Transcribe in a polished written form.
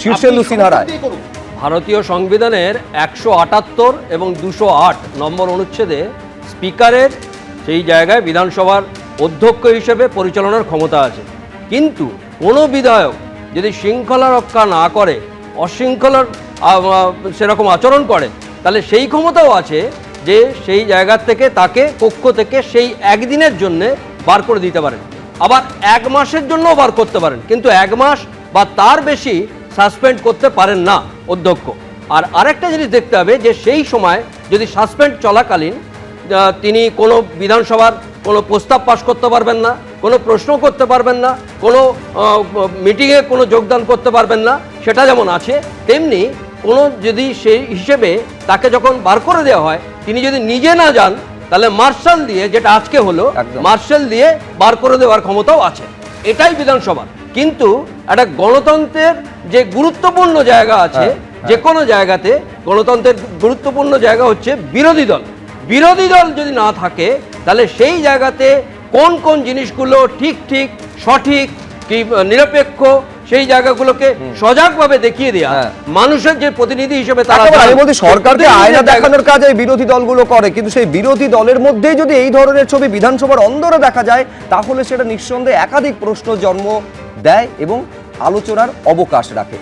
শীর্ষেন্দু সিনহা রায়। ভারতীয় সংবিধানের 178 এবং 208 নম্বর অনুচ্ছেদে স্পিকারের সেই জায়গায় বিধানসভার অধ্যক্ষ হিসেবে পরিচালনার ক্ষমতা আছে। কিন্তু কোনো বিধায়ক যদি শৃঙ্খলা রক্ষা না করে, অশৃঙ্খলার সেরকম আচরণ করে, তাহলে সেই ক্ষমতাও আছে যে সেই জায়গা থেকে তাকে কক্ষ থেকে সেই একদিনের জন্যে বার করে দিতে পারেন, আবার 1 মাসের জন্যও বার করতে পারেন, কিন্তু 1 মাস বা তার বেশি সাসপেন্ড করতে পারেন না অধ্যক্ষ। আর আরেকটা জিনিস দেখতে হবে যে সেই সময় যদি সাসপেন্ড চলাকালীন তিনি কোনো বিধানসভার কোনো প্রস্তাব পাশ করতে পারবেন না, কোনো প্রশ্ন করতে পারবেন না, কোনো মিটিংয়ে কোনো যোগদান করতে পারবেন না, সেটা যেমন আছে, তেমনি কোনো যদি সেই হিসেবে তাকে যখন বার করে দেওয়া হয়, তিনি যদি নিজে না যান, তাহলে মার্শাল দিয়ে, যেটা আজকে হলো, মার্শাল দিয়ে বার করে দেওয়ার ক্ষমতাও আছে। এটাই বিধানসভা। কিন্তু একটা গণতন্ত্রের যে গুরুত্বপূর্ণ জায়গা আছে, যে কোনো জায়গাতে গণতন্ত্রের গুরুত্বপূর্ণ জায়গা হচ্ছে বিরোধী দল। বিরোধী দল যদি না থাকে, তাহলে সেই জায়গাতে কোন কোন জিনিসগুলো ঠিক ঠিক সঠিক কি নিরপেক্ষ, সেই জায়গাগুলোকে সজাগভাবে দেখিয়ে দেয়া মানুষের যে প্রতিনিধি হিসেবে তারা সরকারকে আয়না দেখানোর কাজ এই বিরোধী দলগুলো করে, কিন্তু সেই বিরোধী দলের মধ্যেই যদি এই ধরনের ছবি বিধানসভার অন্দরে দেখা যায়, তাহলে সেটা নিঃসন্দেহে একাধিক প্রশ্ন জন্ম দেয় এবং আলোচনার অবকাশ রাখে।